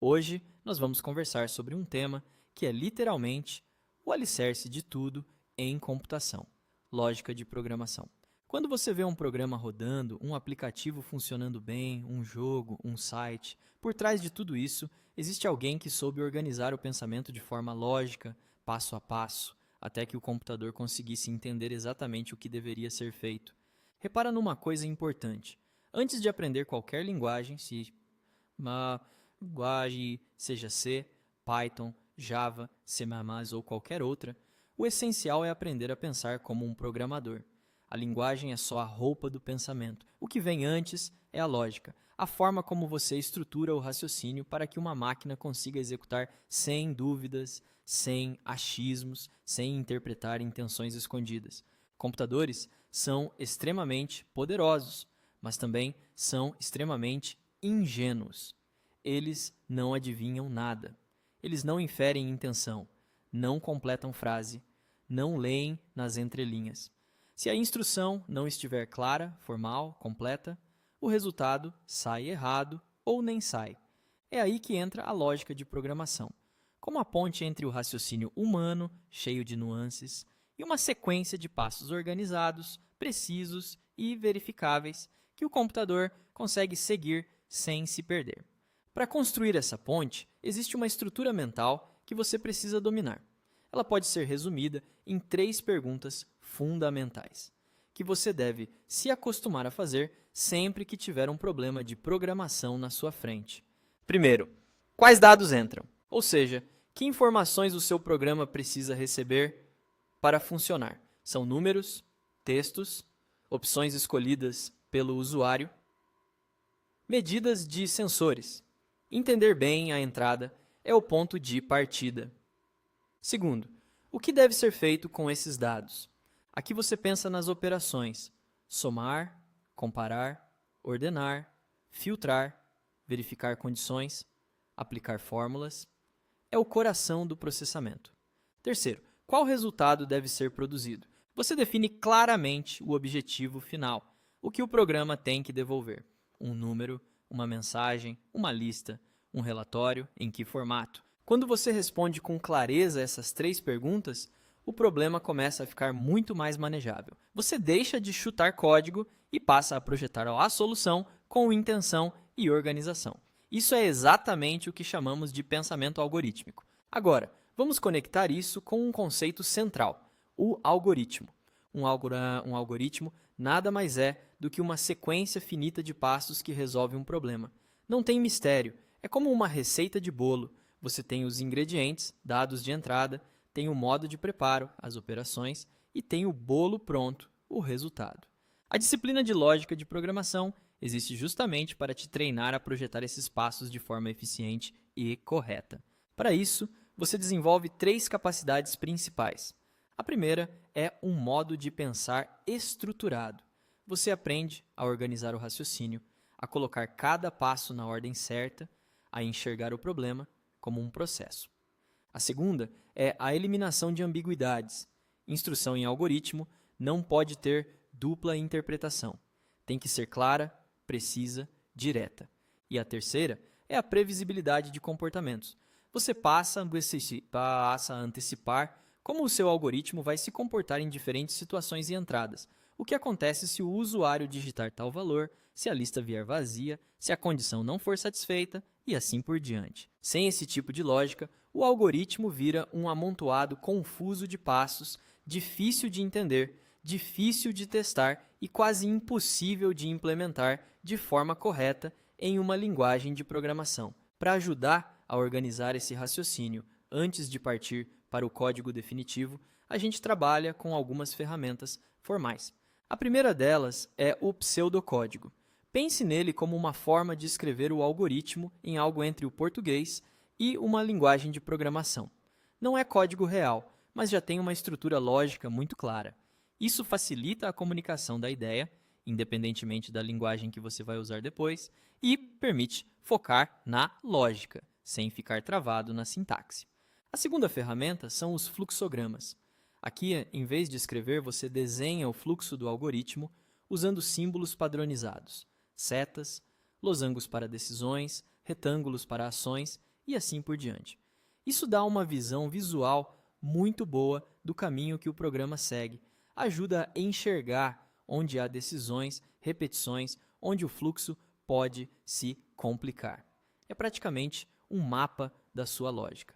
Hoje nós vamos conversar sobre um tema que é literalmente o alicerce de tudo em computação: lógica de programação. Quando você vê um programa rodando, um aplicativo funcionando bem, um jogo, um site, por trás de tudo isso existe alguém que soube organizar o pensamento de forma lógica, passo a passo, até que o computador conseguisse entender exatamente o que deveria ser feito. Repara numa coisa importante: antes de aprender qualquer linguagem, se uma linguagem, seja C, Python, Java, C++ ou qualquer outra, o essencial é aprender a pensar como um programador. A linguagem é só a roupa do pensamento. O que vem antes é a lógica, a forma como você estrutura o raciocínio para que uma máquina consiga executar sem dúvidas, sem achismos, sem interpretar intenções escondidas. Computadores são extremamente poderosos, mas também são extremamente ingênuos. Eles não adivinham nada. Eles não inferem intenção, não completam frase, não leem nas entrelinhas. Se a instrução não estiver clara, formal, completa, o resultado sai errado ou nem sai. É aí que entra a lógica de programação, como a ponte entre o raciocínio humano, cheio de nuances, e uma sequência de passos organizados, precisos e verificáveis que o computador consegue seguir sem se perder. Para construir essa ponte, existe uma estrutura mental que você precisa dominar. Ela pode ser resumida em 3 perguntas fundamentais, que você deve se acostumar a fazer sempre que tiver um problema de programação na sua frente. Primeiro, quais dados entram? Ou seja, que informações o seu programa precisa receber para funcionar? São números, textos, opções escolhidas pelo usuário, medidas de sensores. Entender bem a entrada é o ponto de partida. Segundo, o que deve ser feito com esses dados? Aqui você pensa nas operações: somar, comparar, ordenar, filtrar, verificar condições, aplicar fórmulas. É o coração do processamento. Terceiro, qual resultado deve ser produzido? Você define claramente o objetivo final, o que o programa tem que devolver: um número, uma mensagem, uma lista, um relatório, em que formato. Quando você responde com clareza essas 3 perguntas, o problema começa a ficar muito mais manejável. Você deixa de chutar código e passa a projetar a solução com intenção e organização. Isso é exatamente o que chamamos de pensamento algorítmico. Agora, vamos conectar isso com um conceito central: o algoritmo. Um algoritmo nada mais é do que uma sequência finita de passos que resolve um problema. Não tem mistério, é como uma receita de bolo. Você tem os ingredientes, dados de entrada, tem o modo de preparo, as operações, e tem o bolo pronto, o resultado. A disciplina de lógica de programação existe justamente para te treinar a projetar esses passos de forma eficiente e correta. Para isso, você desenvolve 3 capacidades principais. A primeira é um modo de pensar estruturado. Você aprende a organizar o raciocínio, a colocar cada passo na ordem certa, a enxergar o problema como um processo. A segunda é a eliminação de ambiguidades. Instrução em algoritmo não pode ter dupla interpretação. Tem que ser clara, precisa, direta. E a terceira é a previsibilidade de comportamentos. Você passa a antecipar como o seu algoritmo vai se comportar em diferentes situações e entradas. O que acontece se o usuário digitar tal valor, se a lista vier vazia, se a condição não for satisfeita e assim por diante. Sem esse tipo de lógica, o algoritmo vira um amontoado confuso de passos, difícil de entender, difícil de testar e quase impossível de implementar de forma correta em uma linguagem de programação. Para ajudar a organizar esse raciocínio antes de partir para o código definitivo, a gente trabalha com algumas ferramentas formais. A primeira delas é o pseudocódigo. Pense nele como uma forma de escrever o algoritmo em algo entre o português e uma linguagem de programação. Não é código real, mas já tem uma estrutura lógica muito clara. Isso facilita a comunicação da ideia, independentemente da linguagem que você vai usar depois, e permite focar na lógica, sem ficar travado na sintaxe. A segunda ferramenta são os fluxogramas. Aqui, em vez de escrever, você desenha o fluxo do algoritmo usando símbolos padronizados: setas, losangos para decisões, retângulos para ações e assim por diante. Isso dá uma visão visual muito boa do caminho que o programa segue, ajuda a enxergar onde há decisões, repetições, onde o fluxo pode se complicar. É praticamente um mapa da sua lógica.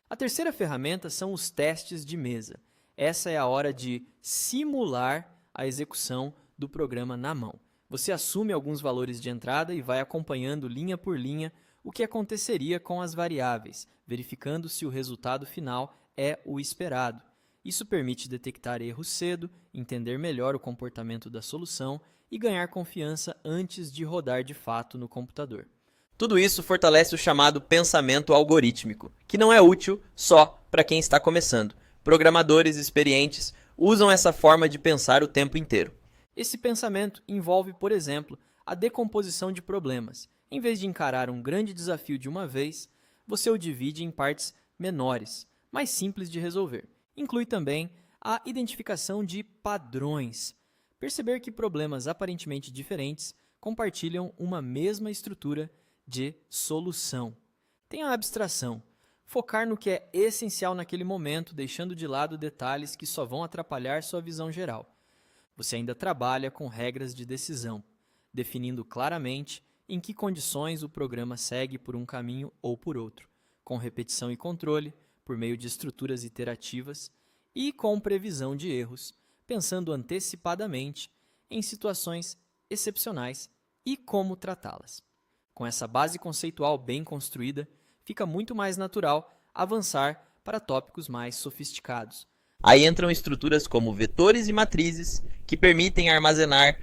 A terceira ferramenta são os testes de mesa. Essa é a hora de simular a execução do programa na mão. Você assume alguns valores de entrada e vai acompanhando linha por linha o que aconteceria com as variáveis, verificando se o resultado final é o esperado. Isso permite detectar erros cedo, entender melhor o comportamento da solução e ganhar confiança antes de rodar de fato no computador. Tudo isso fortalece o chamado pensamento algorítmico, que não é útil só para quem está começando. Programadores experientes usam essa forma de pensar o tempo inteiro. Esse pensamento envolve, por exemplo, a decomposição de problemas. Em vez de encarar um grande desafio de uma vez, você o divide em partes menores, mais simples de resolver. Inclui também a identificação de padrões. Perceber que problemas aparentemente diferentes compartilham uma mesma estrutura de solução. Tem a abstração. Focar no que é essencial naquele momento, deixando de lado detalhes que só vão atrapalhar sua visão geral. Você ainda trabalha com regras de decisão, definindo claramente em que condições o programa segue por um caminho ou por outro, com repetição e controle, por meio de estruturas iterativas e com previsão de erros, pensando antecipadamente em situações excepcionais e como tratá-las. Com essa base conceitual bem construída, fica muito mais natural avançar para tópicos mais sofisticados. Aí entram estruturas como vetores e matrizes, que permitem armazenar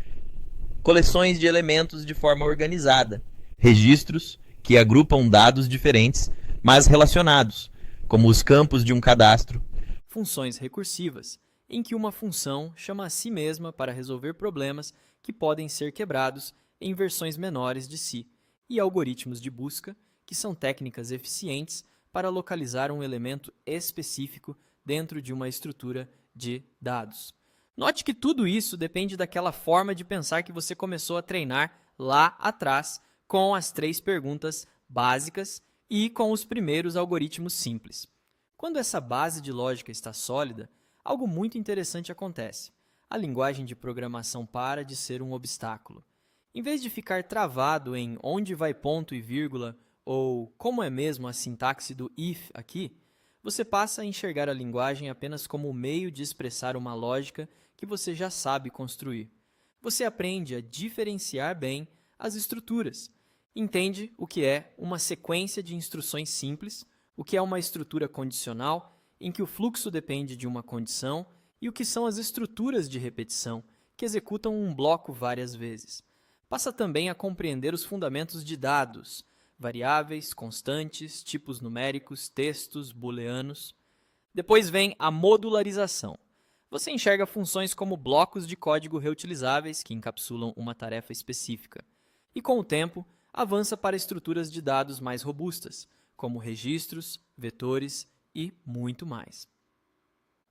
coleções de elementos de forma organizada, registros que agrupam dados diferentes, mas relacionados, como os campos de um cadastro. Funções recursivas, em que uma função chama a si mesma para resolver problemas que podem ser quebrados em versões menores de si, e algoritmos de busca, que são técnicas eficientes para localizar um elemento específico dentro de uma estrutura de dados. Note que tudo isso depende daquela forma de pensar que você começou a treinar lá atrás com as 3 perguntas básicas e com os primeiros algoritmos simples. Quando essa base de lógica está sólida, algo muito interessante acontece. A linguagem de programação para de ser um obstáculo. Em vez de ficar travado em onde vai ponto e vírgula ou como é mesmo a sintaxe do if aqui, você passa a enxergar a linguagem apenas como um meio de expressar uma lógica que você já sabe construir. Você aprende a diferenciar bem as estruturas. Entende o que é uma sequência de instruções simples, o que é uma estrutura condicional, em que o fluxo depende de uma condição, e o que são as estruturas de repetição, que executam um bloco várias vezes. Passa também a compreender os fundamentos de dados, variáveis, constantes, tipos numéricos, textos, booleanos. Depois vem a modularização. Você enxerga funções como blocos de código reutilizáveis que encapsulam uma tarefa específica. E com o tempo, avança para estruturas de dados mais robustas, como registros, vetores e muito mais.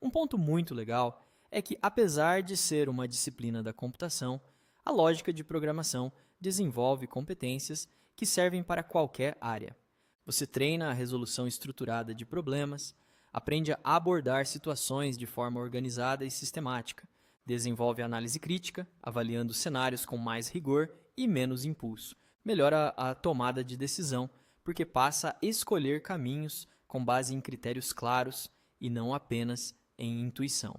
Um ponto muito legal é que, apesar de ser uma disciplina da computação, a lógica de programação desenvolve competências que servem para qualquer área. Você treina a resolução estruturada de problemas, aprende a abordar situações de forma organizada e sistemática, desenvolve análise crítica, avaliando cenários com mais rigor e menos impulso, melhora a tomada de decisão, porque passa a escolher caminhos com base em critérios claros e não apenas em intuição.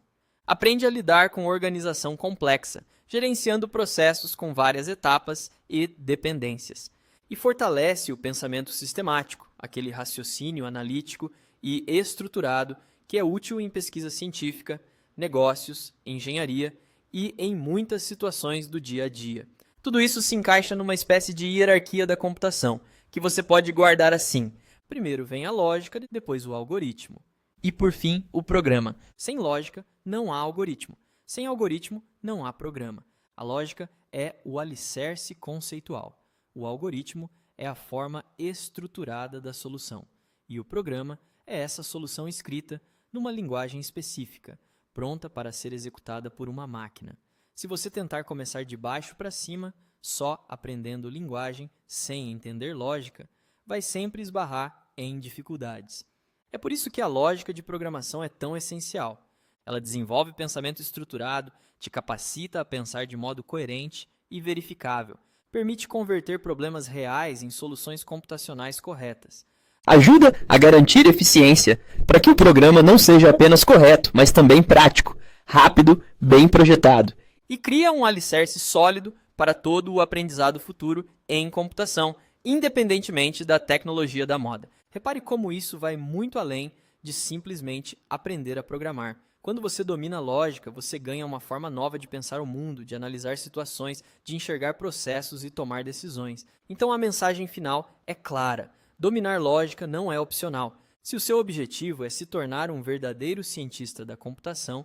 Aprende a lidar com organização complexa, gerenciando processos com várias etapas e dependências. E fortalece o pensamento sistemático, aquele raciocínio analítico e estruturado que é útil em pesquisa científica, negócios, engenharia e em muitas situações do dia a dia. Tudo isso se encaixa numa espécie de hierarquia da computação, que você pode guardar assim. Primeiro vem a lógica, depois o algoritmo. E, por fim, o programa. Sem lógica, não há algoritmo. Sem algoritmo, não há programa. A lógica é o alicerce conceitual. O algoritmo é a forma estruturada da solução. E o programa é essa solução escrita numa linguagem específica, pronta para ser executada por uma máquina. Se você tentar começar de baixo para cima, só aprendendo linguagem, sem entender lógica, vai sempre esbarrar em dificuldades. É por isso que a lógica de programação é tão essencial. Ela desenvolve pensamento estruturado, te capacita a pensar de modo coerente e verificável, permite converter problemas reais em soluções computacionais corretas. Ajuda a garantir eficiência para que o programa não seja apenas correto, mas também prático, rápido, bem projetado. E cria um alicerce sólido para todo o aprendizado futuro em computação, independentemente da tecnologia da moda. Repare como isso vai muito além de simplesmente aprender a programar. Quando você domina a lógica, você ganha uma forma nova de pensar o mundo, de analisar situações, de enxergar processos e tomar decisões. Então a mensagem final é clara. Dominar lógica não é opcional. Se o seu objetivo é se tornar um verdadeiro cientista da computação,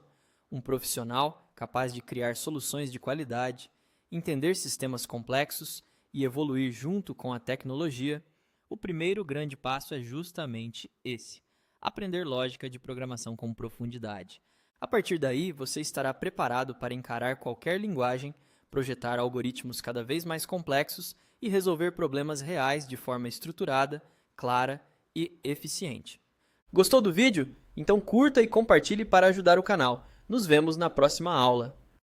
um profissional capaz de criar soluções de qualidade, entender sistemas complexos e evoluir junto com a tecnologia, o primeiro grande passo é justamente esse: aprender lógica de programação com profundidade. A partir daí, você estará preparado para encarar qualquer linguagem, projetar algoritmos cada vez mais complexos e resolver problemas reais de forma estruturada, clara e eficiente. Gostou do vídeo? Então curta e compartilhe para ajudar o canal. Nos vemos na próxima aula.